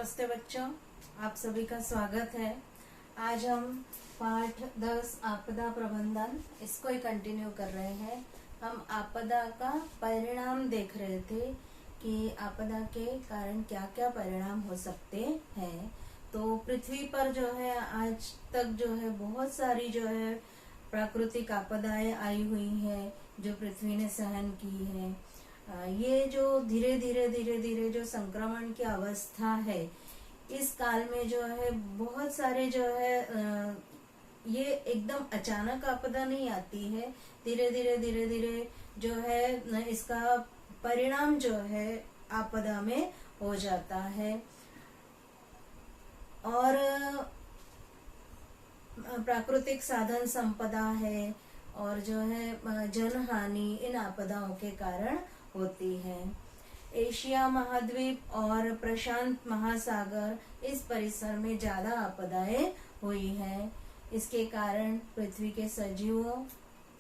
नमस्ते बच्चों, आप सभी का स्वागत है। आज हम पाठ 10 आपदा प्रबंधन इसको ही कंटिन्यू कर रहे हैं। हम आपदा का परिणाम देख रहे थे कि आपदा के कारण क्या क्या परिणाम हो सकते हैं। तो पृथ्वी पर जो है आज तक जो है बहुत सारी जो है प्राकृतिक आपदाएं आई हुई हैं जो पृथ्वी ने सहन की है। ये जो धीरे धीरे जो संक्रमण की अवस्था है, इस काल में जो है बहुत सारे जो है ये एकदम अचानक आपदा नहीं आती है। धीरे धीरे जो है इसका परिणाम जो है आपदा में हो जाता है। और प्राकृतिक साधन संपदा है और जो है जनहानि इन आपदाओं के कारण होती है। एशिया महाद्वीप और प्रशांत महासागर इस परिसर में ज्यादा आपदाएं हुई हैं। इसके कारण पृथ्वी के सजीवों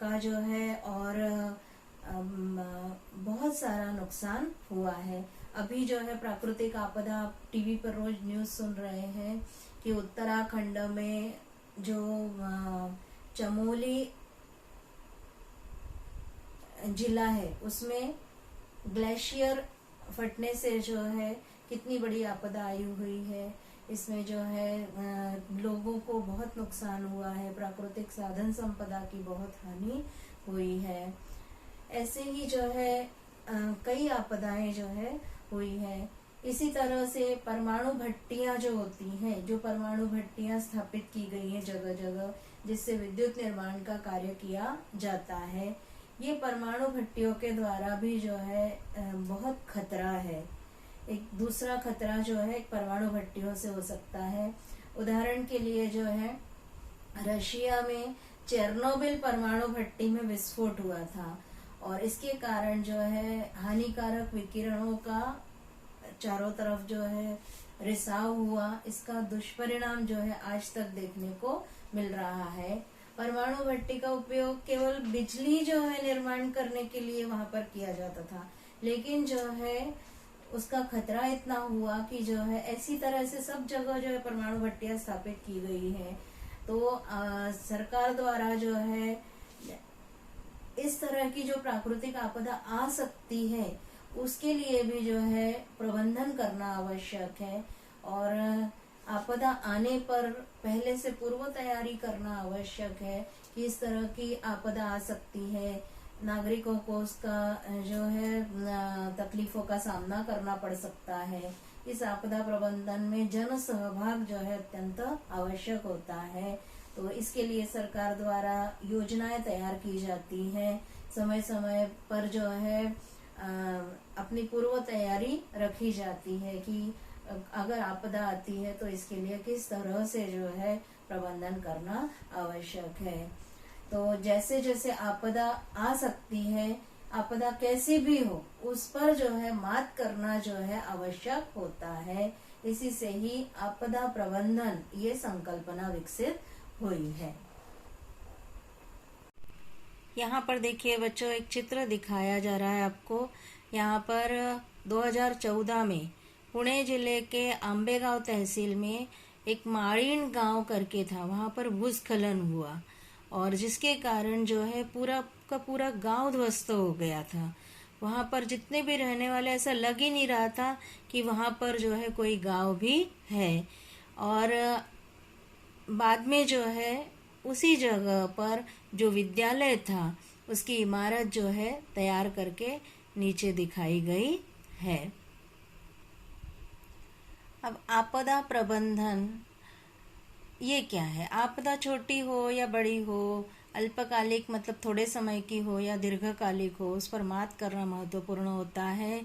का जो है और बहुत सारा नुकसान हुआ है। अभी जो है प्राकृतिक आपदा टीवी पर रोज न्यूज सुन रहे हैं कि उत्तराखंड में जो चमोली जिला है उसमें ग्लेशियर फटने से जो है कितनी बड़ी आपदा आई हुई है। इसमें जो है लोगों को बहुत नुकसान हुआ है, प्राकृतिक साधन संपदा की बहुत हानि हुई है। ऐसे ही जो है कई आपदाएं जो है हुई है। इसी तरह से परमाणु भट्टियां जो होती हैं, जो परमाणु भट्टियां स्थापित की गई हैं जगह जगह, जिससे विद्युत निर्माण का कार्य किया जाता है, ये परमाणु भट्टियों के द्वारा भी जो है बहुत खतरा है। एक दूसरा खतरा जो है परमाणु भट्टियों से हो सकता है। उदाहरण के लिए जो है रशिया में चेरनोबिल परमाणु भट्टी में विस्फोट हुआ था और इसके कारण जो है हानिकारक विकिरणों का चारों तरफ जो है रिसाव हुआ। इसका दुष्परिणाम जो है आज तक देखने को मिल रहा है। परमाणु भट्टी का उपयोग केवल बिजली जो है निर्माण करने के लिए वहां पर किया जाता था, लेकिन जो है उसका खतरा इतना हुआ कि जो है ऐसी तरह से सब जगह जो है परमाणु भट्टियां स्थापित की गई हैं। तो सरकार द्वारा जो है इस तरह की जो प्राकृतिक आपदा आ सकती है उसके लिए भी जो है प्रबंधन करना आवश्यक है और आपदा आने पर पहले से पूर्व तैयारी करना आवश्यक है कि इस तरह की आपदा आ सकती है। नागरिकों को उसका जो है तकलीफों का सामना करना पड़ सकता है। इस आपदा प्रबंधन में जन सहभाग जो है अत्यंत आवश्यक होता है। तो इसके लिए सरकार द्वारा योजनाएं तैयार की जाती है। समय समय पर जो है अपनी पूर्व तैयारी रखी जाती है कि अगर आपदा आती है तो इसके लिए किस तरह से जो है प्रबंधन करना आवश्यक है। तो जैसे जैसे आपदा आ सकती है, आपदा कैसी भी हो, उस पर जो है मात करना जो है आवश्यक होता है। इसी से ही आपदा प्रबंधन ये संकल्पना विकसित हुई है। यहाँ पर देखिए बच्चों, एक चित्र दिखाया जा रहा है आपको। यहाँ पर 2014 में पुणे जिले के आंबेगांव तहसील में एक मारीण गांव करके था, वहां पर भूस्खलन हुआ और जिसके कारण जो है पूरा का पूरा गांव ध्वस्त हो गया था। वहां पर जितने भी रहने वाले, ऐसा लग ही नहीं रहा था कि वहां पर जो है कोई गांव भी है। और बाद में जो है उसी जगह पर जो विद्यालय था उसकी इमारत जो है तैयार करके नीचे दिखाई गई है। अब आपदा प्रबंधन ये क्या है? आपदा छोटी हो या बड़ी हो, अल्पकालिक मतलब थोड़े समय की हो या दीर्घकालिक हो, उस पर मात करना महत्वपूर्ण होता है।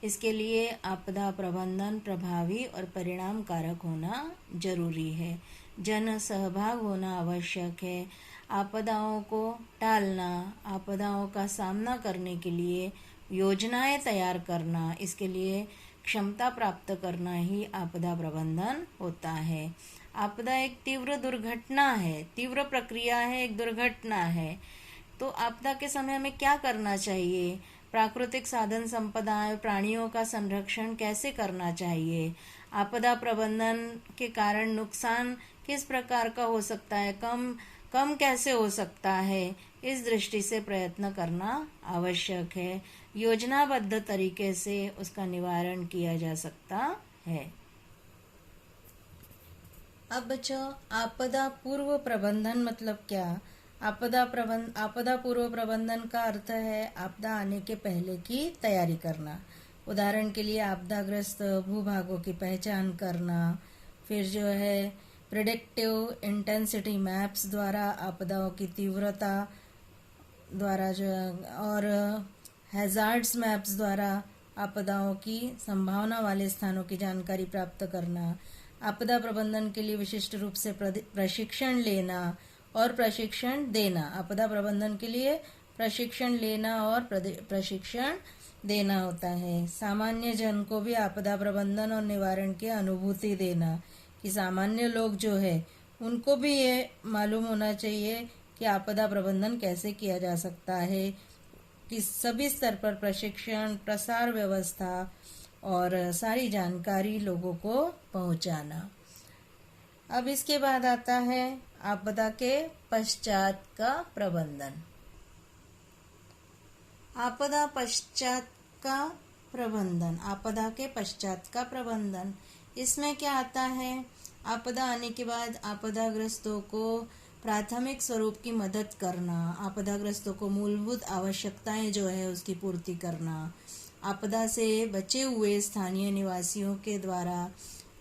इसके लिए आपदा प्रबंधन प्रभावी और परिणाम कारक होना जरूरी है। जन सहभाग होना आवश्यक है। आपदाओं को टालना, आपदाओं का सामना करने के लिए योजनाएं तैयार करना, इसके लिए क्षमता प्राप्त करना ही आपदा प्रबंधन होता है। आपदा एक तीव्र दुर्घटना है, तीव्र प्रक्रिया है, एक दुर्घटना है। तो आपदा के समय हमें क्या करना चाहिए? प्राकृतिक साधन संपदा और प्राणियों का संरक्षण कैसे करना चाहिए, आपदा प्रबंधन के कारण नुकसान किस प्रकार का हो सकता है, कम कम कैसे हो सकता है, इस दृष्टि से प्रयत्न करना आवश्यक है। योजनाबद्ध तरीके से उसका निवारण किया जा सकता है। अब बच्चों, आपदा पूर्व प्रबंधन मतलब क्या? आपदा पूर्व प्रबंधन का अर्थ है आपदा आने के पहले की तैयारी करना। उदाहरण के लिए आपदाग्रस्त भूभागों की पहचान करना, फिर जो है प्रेडिक्टिव इंटेंसिटी मैप्स द्वारा आपदाओं की तीव्रता द्वारा जो और हैजार्ड्स मैप्स द्वारा आपदाओं की संभावना वाले स्थानों की जानकारी प्राप्त करना, आपदा प्रबंधन के लिए विशिष्ट रूप से प्रशिक्षण लेना और प्रशिक्षण देना। आपदा प्रबंधन के लिए प्रशिक्षण लेना और प्रशिक्षण देना होता है। सामान्य जन को भी आपदा प्रबंधन और निवारण की अनुभूति देना, कि सामान्य लोग जो है उनको भी ये मालूम होना चाहिए कि आपदा प्रबंधन कैसे किया जा सकता है, कि सभी स्तर पर प्रशिक्षण, प्रसार व्यवस्था और सारी जानकारी लोगों को पहुंचाना। अब इसके बाद आता है आपदा के पश्चात का प्रबंधन। आपदा पश्चात का प्रबंधन, आपदा के पश्चात का प्रबंधन, इसमें क्या आता है? आपदा आने के बाद आपदाग्रस्तों को प्राथमिक स्वरूप की मदद करना, आपदाग्रस्तों को मूलभूत आवश्यकताएं जो है उसकी पूर्ति करना, आपदा से बचे हुए स्थानीय निवासियों के द्वारा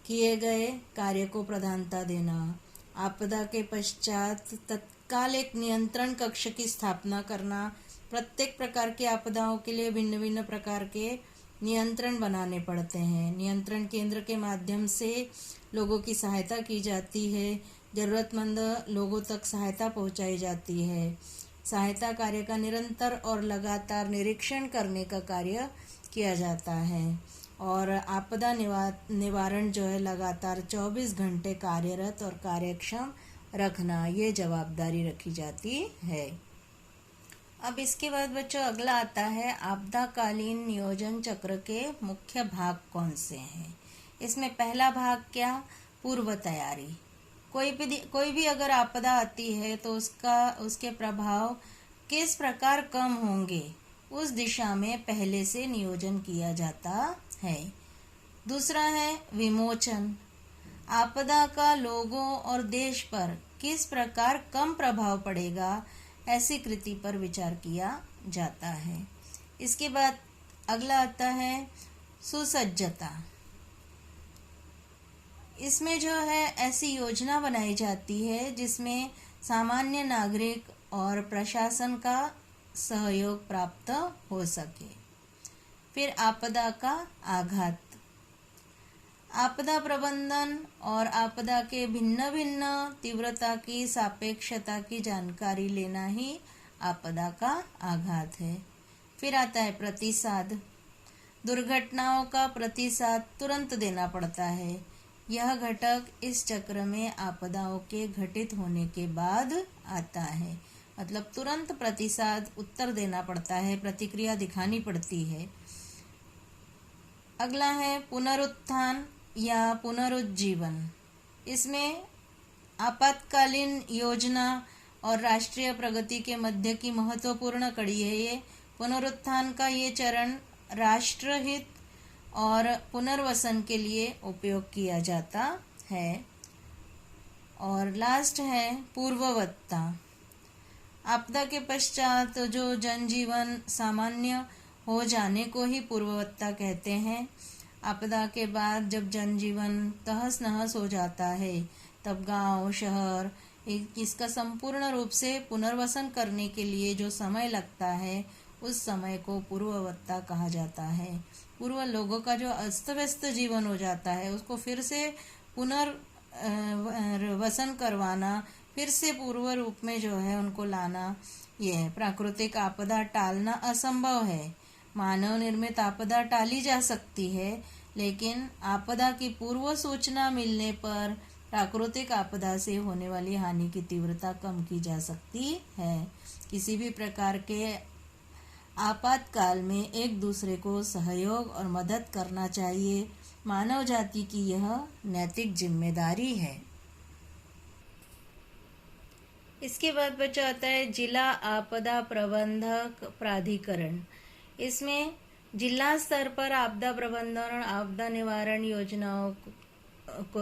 किए गए कार्य को प्रधानता देना, आपदा के पश्चात तत्काल एक नियंत्रण कक्ष की स्थापना करना। प्रत्येक प्रकार की आपदाओं के लिए भिन्न भिन्न प्रकार के नियंत्रण बनाने पड़ते हैं। नियंत्रण केंद्र के माध्यम से लोगों की सहायता की जाती है, जरूरतमंद लोगों तक सहायता पहुंचाई जाती है। सहायता कार्य का निरंतर और लगातार निरीक्षण करने का कार्य किया जाता है और आपदा निवारण जो है लगातार 24 घंटे कार्यरत और कार्यक्षम रखना, ये जवाबदारी रखी जाती है। अब इसके बाद बच्चों अगला आता है आपदाकालीन नियोजन चक्र के मुख्य भाग कौन से हैं। इसमें पहला भाग क्या? पूर्व तैयारी। कोई भी अगर आपदा आती है तो उसके प्रभाव किस प्रकार कम होंगे, उस दिशा में पहले से नियोजन किया जाता है। दूसरा है विमोचन। आपदा का लोगों और देश पर किस प्रकार कम प्रभाव पड़ेगा, ऐसी कृति पर विचार किया जाता है। इसके बाद अगला आता है सुसज्जता। इसमें जो है ऐसी योजना बनाई जाती है जिसमें सामान्य नागरिक और प्रशासन का सहयोग प्राप्त हो सके। फिर आपदा का आघात। आपदा प्रबंधन और आपदा के भिन्न भिन्न तीव्रता की सापेक्षता की जानकारी लेना ही आपदा का आघात है। फिर आता है प्रतिसाद। दुर्घटनाओं का प्रतिसाद तुरंत देना पड़ता है। यह घटक इस चक्र में आपदाओं के घटित होने के बाद आता है, मतलब तुरंत प्रतिसाद उत्तर देना पड़ता है, प्रतिक्रिया दिखानी पड़ती है। अगला है पुनरुत्थान या पुनरुज्जीवन। इसमें आपातकालीन योजना और राष्ट्रीय प्रगति के मध्य की महत्वपूर्ण कड़ी है ये। पुनरुत्थान का ये चरण राष्ट्रहित और पुनर्वसन के लिए उपयोग किया जाता है। और लास्ट है पूर्ववत्ता। आपदा के पश्चात जो जनजीवन सामान्य हो जाने को ही पूर्ववत्ता कहते हैं। आपदा के बाद जब जनजीवन तहस नहस हो जाता है तब गांव, शहर इसका संपूर्ण रूप से पुनर्वसन करने के लिए जो समय लगता है उस समय को पूर्ववत्ता कहा जाता है। पूर्व लोगों का जो अस्त व्यस्त जीवन हो जाता है उसको फिर से पुनर्वसन करवाना, फिर से पूर्व रूप में जो है उनको लाना, ये है। प्राकृतिक आपदा टालना असंभव है। मानव निर्मित आपदा टाली जा सकती है, लेकिन आपदा की पूर्व सूचना मिलने पर प्राकृतिक आपदा से होने वाली हानि की तीव्रता कम की जा सकती है। किसी भी प्रकार के आपातकाल में एक दूसरे को सहयोग और मदद करना चाहिए। मानव जाति की यह नैतिक जिम्मेदारी है। इसके बाद बचा आता है जिला आपदा प्रबंधक प्राधिकरण। इसमें जिला स्तर पर आपदा प्रबंधन और आपदा निवारण योजनाओं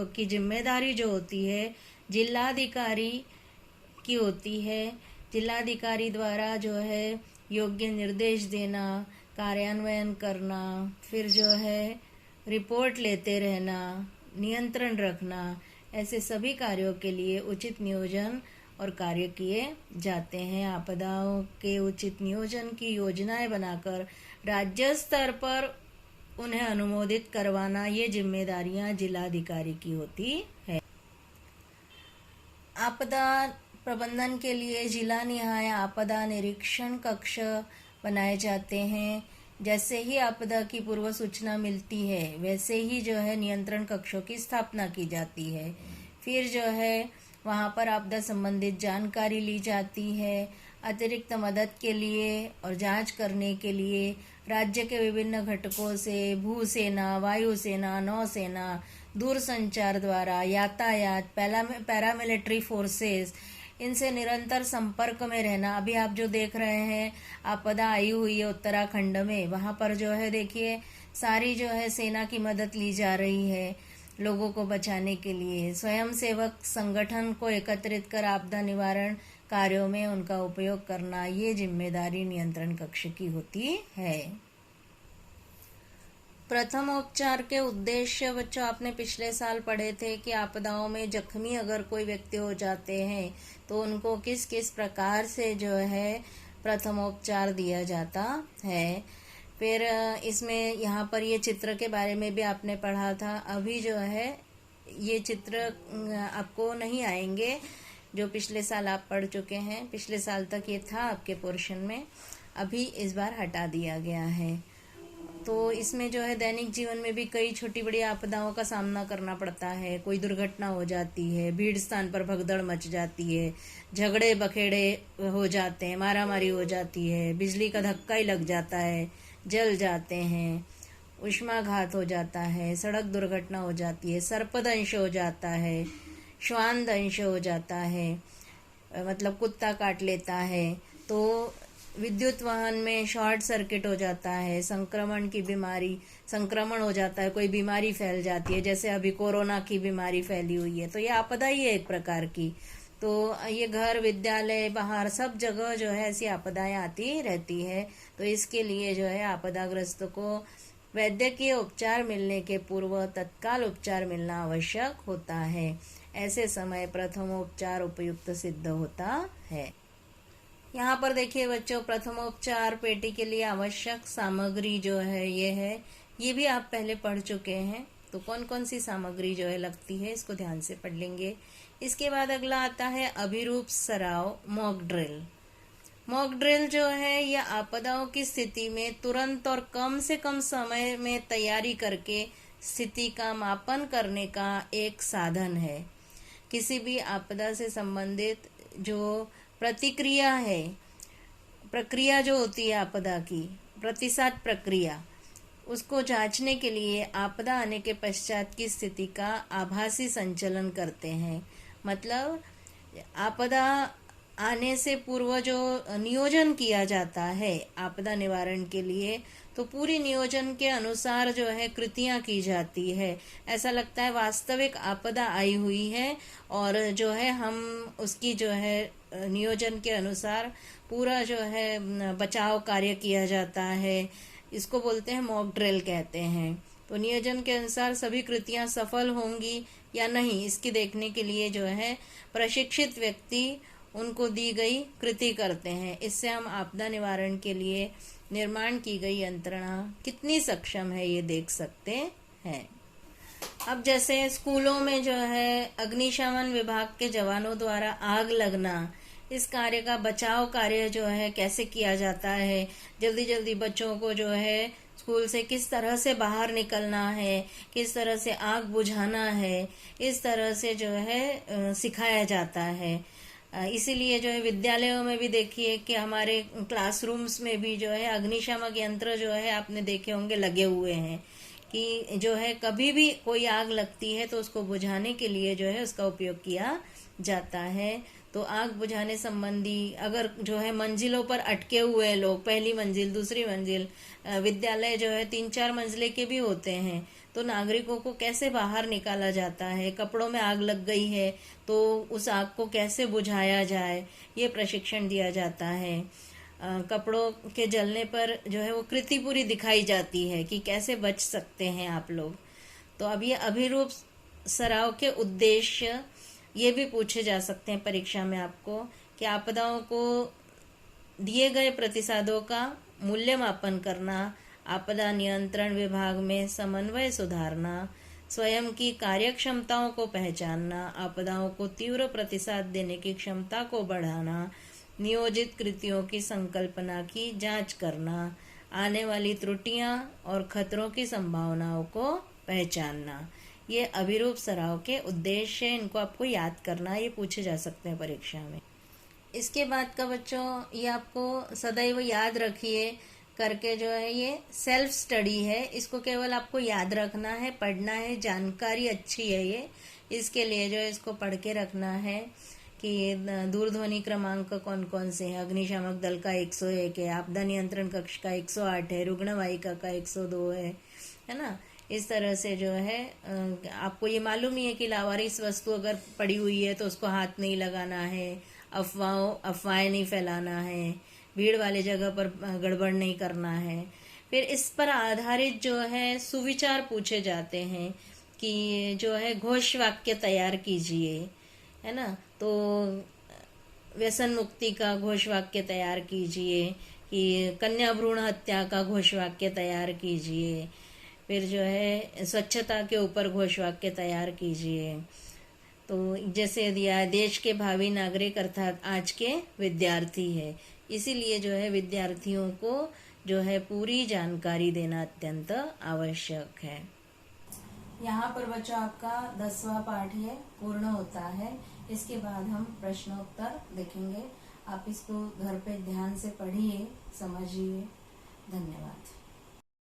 की जिम्मेदारी जो होती है जिलाधिकारी की होती है। जिलाधिकारी द्वारा जो है योग्य निर्देश देना, कार्यान्वयन करना, फिर जो है रिपोर्ट लेते रहना, नियंत्रण रखना, ऐसे सभी कार्यों के लिए उचित नियोजन और कार्य किए जाते हैं। आपदाओं के उचित नियोजन की योजनाएं बनाकर राज्य स्तर पर उन्हें अनुमोदित करवाना, ये जिम्मेदारियां जिलाधिकारी की होती है। आपदा प्रबंधन के लिए जिला निहाय आपदा निरीक्षण कक्ष बनाए जाते हैं। जैसे ही आपदा की पूर्व सूचना मिलती है वैसे ही जो है नियंत्रण कक्षों की स्थापना की जाती है। फिर जो है वहाँ पर आपदा संबंधित जानकारी ली जाती है। अतिरिक्त मदद के लिए और जांच करने के लिए राज्य के विभिन्न घटकों से भूसेना, वायुसेना, नौसेना, दूरसंचार द्वारा यातायात, पैरामिलिट्री फोर्सेस, इनसे निरंतर संपर्क में रहना। अभी आप जो देख रहे हैं आपदा आई हुई है उत्तराखंड में, वहाँ पर जो है देखिए सारी जो है सेना की मदद ली जा रही है लोगों को बचाने के लिए। स्वयंसेवक संगठन को एकत्रित कर आपदा निवारण कार्यों में उनका उपयोग करना, ये जिम्मेदारी नियंत्रण कक्ष की होती है। प्रथमोपचार के उद्देश्य बच्चों आपने पिछले साल पढ़े थे कि आपदाओं में जख्मी अगर कोई व्यक्ति हो जाते हैं तो उनको किस किस प्रकार से जो है प्रथमोपचार दिया जाता है। फिर इसमें यहाँ पर ये चित्र के बारे में भी आपने पढ़ा था। अभी जो है ये चित्र आपको नहीं आएंगे जो पिछले साल आप पढ़ चुके हैं। पिछले साल तक ये था आपके पोर्शन में, अभी इस बार हटा दिया गया है। तो इसमें जो है दैनिक जीवन में भी कई छोटी बड़ी आपदाओं का सामना करना पड़ता है। कोई दुर्घटना हो जाती है, भीड़ स्थान पर भगदड़ मच जाती है, झगड़े बखेड़े हो जाते हैं, मारामारी हो जाती है, बिजली का धक्का ही लग जाता है, जल जाते हैं, उष्माघात हो जाता है, सड़क दुर्घटना हो जाती है, सर्पदंश हो जाता है, श्वान दंश हो जाता है, मतलब कुत्ता काट लेता है, तो विद्युत वाहन में शॉर्ट सर्किट हो जाता है, संक्रमण की बीमारी, संक्रमण हो जाता है, कोई बीमारी फैल जाती है, जैसे अभी कोरोना की बीमारी फैली हुई है, तो ये आपदा ही है एक प्रकार की। तो ये घर, विद्यालय, बाहर सब जगह जो है ऐसी आपदाएं आती रहती है। तो इसके लिए जो है आपदाग्रस्त को वैद्यकीय उपचार मिलने के पूर्व तत्काल उपचार मिलना आवश्यक होता है। ऐसे समय प्रथमोपचार उपयुक्त सिद्ध होता है। यहाँ पर देखिए बच्चों, प्रथमोपचार पेटी के लिए आवश्यक सामग्री जो है ये भी आप पहले पढ़ चुके हैं। तो कौन कौन सी सामग्री जो है लगती है इसको ध्यान से पढ़ लेंगे। इसके बाद अगला आता है अभिरूप सराव, मॉक ड्रिल। मॉक ड्रिल जो है यह आपदाओं की स्थिति में तुरंत और कम से कम समय में तैयारी करके स्थिति का मापन करने का एक साधन है। किसी भी आपदा से संबंधित जो प्रतिक्रिया है, प्रक्रिया जो होती है आपदा की, प्रतिसाद प्रक्रिया, उसको जांचने के लिए आपदा आने के पश्चात की स्थिति का आभासी संचलन करते हैं। मतलब आपदा आने से पूर्व जो नियोजन किया जाता है आपदा निवारण के लिए, तो पूरी नियोजन के अनुसार जो है कृतियां की जाती है। ऐसा लगता है वास्तविक आपदा आई हुई है और जो है हम उसकी जो है नियोजन के अनुसार पूरा जो है बचाव कार्य किया जाता है। इसको बोलते हैं मॉक ड्रिल कहते हैं। तो नियोजन के अनुसार सभी कृतियां सफल होंगी या नहीं, इसकी देखने के लिए जो है प्रशिक्षित व्यक्ति उनको दी गई कृति करते हैं। इससे हम आपदा निवारण के लिए निर्माण की गई यंत्रणा कितनी सक्षम है ये देख सकते हैं। अब जैसे स्कूलों में जो है अग्निशमन विभाग के जवानों द्वारा आग लगना, इस कार्य का बचाव कार्य जो है कैसे किया जाता है, जल्दी जल्दी बच्चों को जो है स्कूल से किस तरह से बाहर निकलना है, किस तरह से आग बुझाना है, इस तरह से जो है सिखाया जाता है। इसीलिए जो है विद्यालयों में भी देखिए कि हमारे क्लासरूम्स में भी जो है अग्निशामक यंत्र जो है आपने देखे होंगे लगे हुए हैं, कि जो है कभी भी कोई आग लगती है तो उसको बुझाने के लिए जो है उसका उपयोग किया जाता है। तो आग बुझाने संबंधी अगर जो है मंजिलों पर अटके हुए हैं लोग, पहली मंजिल दूसरी मंजिल, विद्यालय जो है 3-4 मंजिले के भी होते हैं, तो नागरिकों को कैसे बाहर निकाला जाता है, कपड़ों में आग लग गई है तो उस आग को कैसे बुझाया जाए, ये प्रशिक्षण दिया जाता है। कपड़ों के जलने पर जो है वो कृति पूरी दिखाई जाती है कि कैसे बच सकते हैं आप लोग। तो अब ये अभिरूप सराव के उद्देश्य ये भी पूछे जा सकते हैं परीक्षा में आपको, कि आपदाओं को दिए गए प्रतिसादों का मूल्यमापन करना, आपदा नियंत्रण विभाग में समन्वय सुधारना, स्वयं की कार्यक्षमताओं को पहचानना, आपदाओं को तीव्र प्रतिसाद देने की क्षमता को बढ़ाना, नियोजित कृतियों की संकल्पना की जांच करना, आने वाली त्रुटियां और खतरों की संभावनाओं को पहचानना। ये अभिरूप सराव के उद्देश्य, इनको आपको याद करना, ये पूछे जा सकते हैं परीक्षा में। इसके बाद का बच्चों ये आपको सदैव याद रखिए करके जो है ये सेल्फ स्टडी है, इसको केवल आपको याद रखना है, पढ़ना है, जानकारी अच्छी है ये, इसके लिए जो है इसको पढ़ के रखना है कि दूरध्वनि क्रमांक कौन कौन से हैं। अग्निशामक दल का 101 है, आपदा नियंत्रण कक्ष का 108 है, रुग्णवाहिका का 102 है ना। इस तरह से जो है आपको ये मालूम ही है कि लावारिस वस्तु अगर पड़ी हुई है तो उसको हाथ नहीं लगाना है, अफवाहें नहीं फैलाना है, भीड़ वाले जगह पर गड़बड़ नहीं करना है। फिर इस पर आधारित जो है सुविचार पूछे जाते हैं कि जो है घोष वाक्य तैयार कीजिए, है ना। तो व्यसन मुक्ति का घोष वाक्य तैयार कीजिए, कि कन्या भ्रूण हत्या का घोष वाक्य तैयार कीजिए, फिर जो है स्वच्छता के ऊपर घोष वाक्य तैयार कीजिए। तो जैसे दिया है, देश के भावी नागरिक अर्थात आज के विद्यार्थी है, इसीलिए जो है विद्यार्थियों को जो है पूरी जानकारी देना अत्यंत आवश्यक है। यहाँ पर बच्चों आपका 10वां पाठ है पूर्ण होता है। इसके बाद हम प्रश्नोत्तर देखेंगे। आप इसको घर पे ध्यान से पढ़िए, समझिए। धन्यवाद।